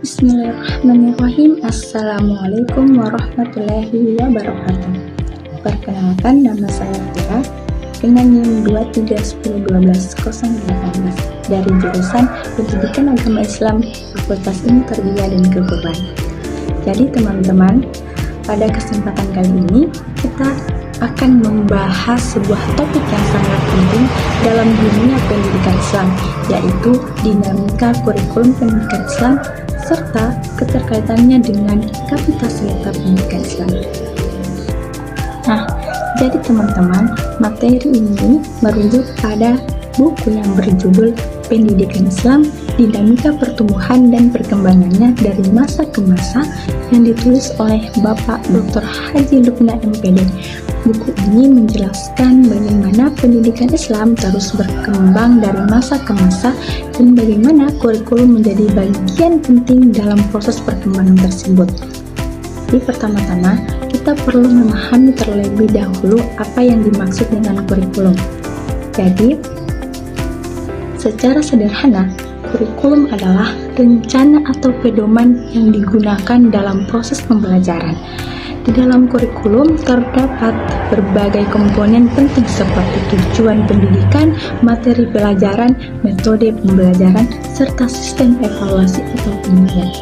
Bismillahirrahmanirrahim. Assalamualaikum warahmatullahi wabarakatuh. Perkenalkan, nama saya Fira dengan NIM 23101208 dari jurusan Pendidikan Agama Islam Fakultas Ilmu Tarbiyah dan Keguruan. Jadi teman-teman, pada kesempatan kali ini kita akan membahas sebuah topik yang sangat penting dalam dunia pendidikan Islam, yaitu dinamika kurikulum pendidikan Islam serta keterkaitannya dengan kapasitas pendidikan Islam. Nah, jadi teman-teman, materi ini merujuk pada buku yang berjudul Pendidikan Islam, Dinamika Pertumbuhan dan Perkembangannya dari Masa ke Masa yang ditulis oleh Bapak Dr. Haji Lukna MPD. Buku ini menjelaskan bagaimana pendidikan Islam terus berkembang dari masa ke masa dan bagaimana kurikulum menjadi bagian penting dalam proses perkembangan tersebut. Jadi pertama-tama, kita perlu memahami terlebih dahulu apa yang dimaksud dengan kurikulum. Jadi, secara sederhana, kurikulum adalah rencana atau pedoman yang digunakan dalam proses pembelajaran. Di dalam kurikulum terdapat berbagai komponen penting seperti tujuan pendidikan, materi pelajaran, metode pembelajaran, serta sistem evaluasi atau penilaian.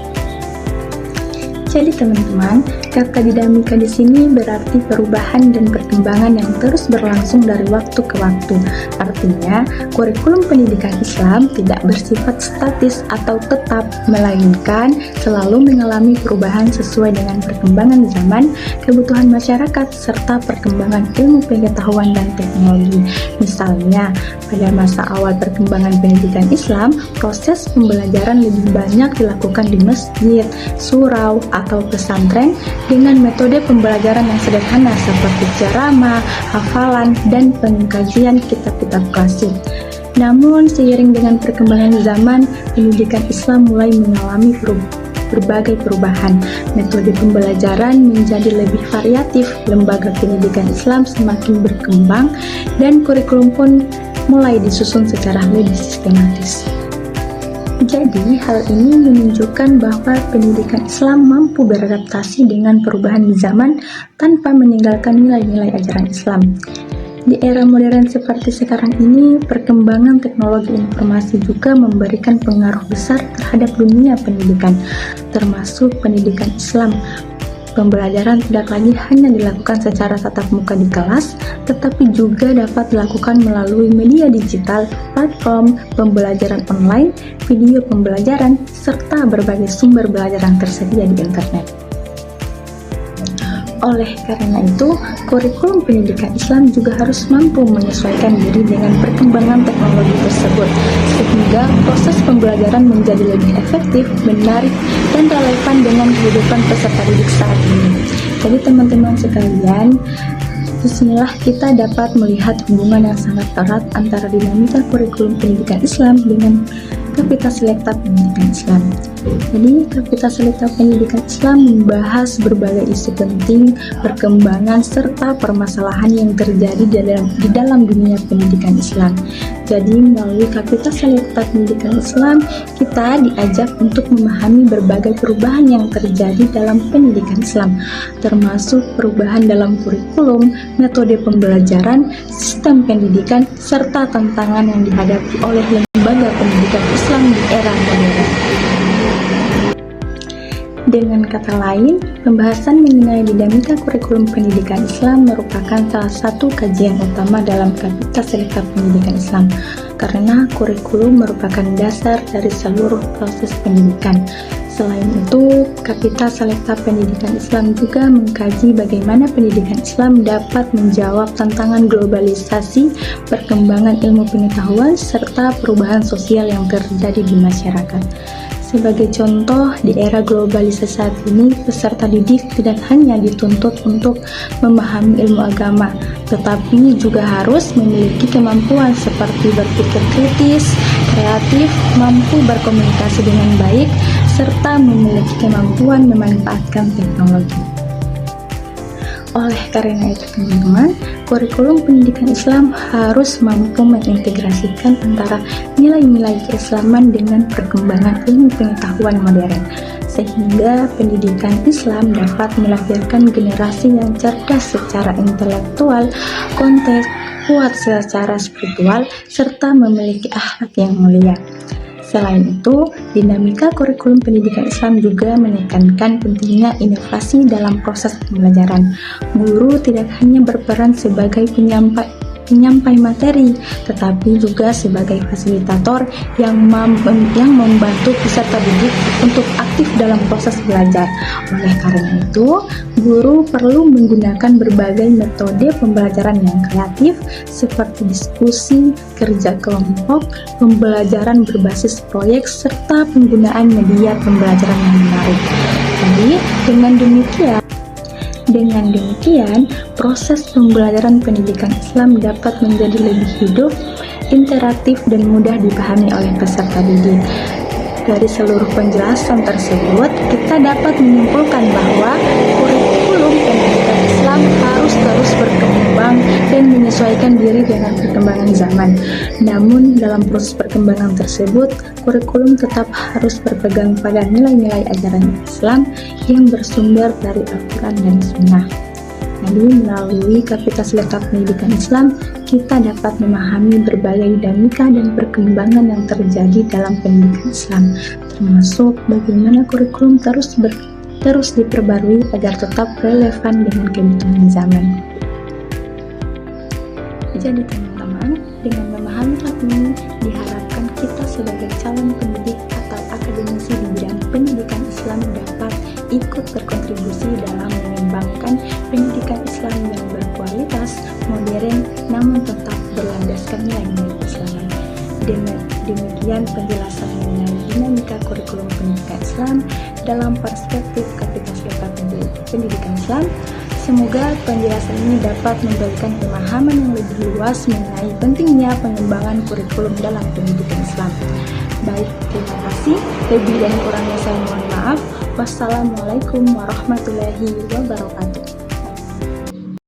Jadi teman-teman, kata dinamika di sini berarti perubahan dan perkembangan yang terus berlangsung dari waktu ke waktu. Artinya, kurikulum pendidikan Islam tidak bersifat statis atau tetap, melainkan selalu mengalami perubahan sesuai dengan perkembangan zaman, kebutuhan masyarakat, serta perkembangan ilmu pengetahuan dan teknologi. Misalnya, pada masa awal perkembangan pendidikan Islam, proses pembelajaran lebih banyak dilakukan di masjid, surau, atau pesantren dengan metode pembelajaran yang sederhana seperti ceramah, hafalan, dan pengkajian kitab-kitab klasik. Namun, seiring dengan perkembangan zaman, pendidikan Islam mulai mengalami berbagai perubahan. Metode pembelajaran menjadi lebih variatif, lembaga pendidikan Islam semakin berkembang, dan kurikulum pun mulai disusun secara lebih sistematis. Jadi, hal ini menunjukkan bahwa pendidikan Islam mampu beradaptasi dengan perubahan di zaman tanpa meninggalkan nilai-nilai ajaran Islam. Di era modern seperti sekarang ini, perkembangan teknologi informasi juga memberikan pengaruh besar terhadap dunia pendidikan, termasuk pendidikan Islam. Pembelajaran tidak lagi hanya dilakukan secara tatap muka di kelas, tetapi juga dapat dilakukan melalui media digital, platform pembelajaran online, video pembelajaran, serta berbagai sumber belajar yang tersedia di internet. Oleh karena itu, kurikulum pendidikan Islam juga harus mampu menyesuaikan diri dengan perkembangan teknologi tersebut, sehingga proses pembelajaran menjadi lebih efektif, menarik, dan relevan dengan kehidupan peserta didik saat ini. Jadi teman-teman sekalian, disinilah kita dapat melihat hubungan yang sangat erat antara dinamika kurikulum pendidikan Islam dengan Kapasitas Selekta Pendidikan Islam. Jadi, Kapasitas Selekta Pendidikan Islam membahas berbagai isu penting, perkembangan, serta permasalahan yang terjadi di dalam dunia pendidikan Islam. Jadi, melalui Kapasitas Selekta Pendidikan Islam, kita diajak untuk memahami berbagai perubahan yang terjadi dalam pendidikan Islam, termasuk perubahan dalam kurikulum, metode pembelajaran, sistem pendidikan, serta tantangan yang dihadapi oleh lembaga pendidikan Islam di era modern. Dengan kata lain, pembahasan mengenai dinamika kurikulum pendidikan Islam merupakan salah satu kajian utama dalam Kapasitas Selekta Pendidikan Islam, karena kurikulum merupakan dasar dari seluruh proses pendidikan. Selain itu, Kapasitas Selekta Pendidikan Islam juga mengkaji bagaimana pendidikan Islam dapat menjawab tantangan globalisasi, perkembangan ilmu pengetahuan, serta perubahan sosial yang terjadi di masyarakat. Sebagai contoh, di era globalisasi saat ini, peserta didik tidak hanya dituntut untuk memahami ilmu agama, tetapi juga harus memiliki kemampuan seperti berpikir kritis, kreatif, mampu berkomunikasi dengan baik, serta memiliki kemampuan memanfaatkan teknologi. Oleh karena itu teman-teman, kurikulum pendidikan Islam harus mampu mengintegrasikan antara nilai-nilai keislaman dengan perkembangan ilmu pengetahuan modern. sehingga pendidikan Islam dapat melahirkan generasi yang cerdas secara intelektual, konteks, kuat secara spiritual, serta memiliki akhlak yang mulia. Selain itu, dinamika kurikulum pendidikan Islam juga menekankan pentingnya inovasi dalam proses pembelajaran. Guru tidak hanya berperan sebagai penyampai materi, tetapi juga sebagai fasilitator yang membantu peserta didik untuk aktif dalam proses belajar. Oleh karena itu, guru perlu menggunakan berbagai metode pembelajaran yang kreatif seperti diskusi, kerja kelompok, pembelajaran berbasis proyek, serta penggunaan media pembelajaran yang menarik. Jadi, dengan demikian, proses pembelajaran pendidikan Islam dapat menjadi lebih hidup, interaktif, dan mudah dipahami oleh peserta didik. Dari seluruh penjelasan tersebut, kita dapat menyimpulkan bahwa kurikulum pendidikan Islam harus terus berkembang dan menyesuaikan diri dengan perkembangan zaman. Namun, dalam proses perkembangan tersebut, kurikulum tetap harus berpegang pada nilai-nilai ajaran Islam yang bersumber dari Al-Quran dan Sunnah. Jadi, melalui Kapitas Lekap Pendidikan Islam, kita dapat memahami berbagai dinamika dan perkembangan yang terjadi dalam pendidikan Islam, termasuk bagaimana kurikulum terus diperbarui agar tetap relevan dengan kebutuhan zaman. Jadi teman-teman, dengan memahami hal ini, diharapkan kita sebagai calon pendidik atau akademisi di bidang pendidikan Islam dapat ikut berkontribusi dalam mengembangkan pendidikan Islam yang berkualitas, modern, namun tetap berlandaskan nilai-nilai Islam. Demikian penjelasan mengenai dinamika kurikulum pendidikan Islam dalam perspektif Kapitas Lekap Pendidikan Islam. Semoga penjelasan ini dapat memberikan pemahaman yang lebih luas mengenai pentingnya pengembangan kurikulum dalam pendidikan Islam. Baik, terima kasih. Lebih dan kurangnya saya mohon maaf. Wassalamualaikum warahmatullahi wabarakatuh.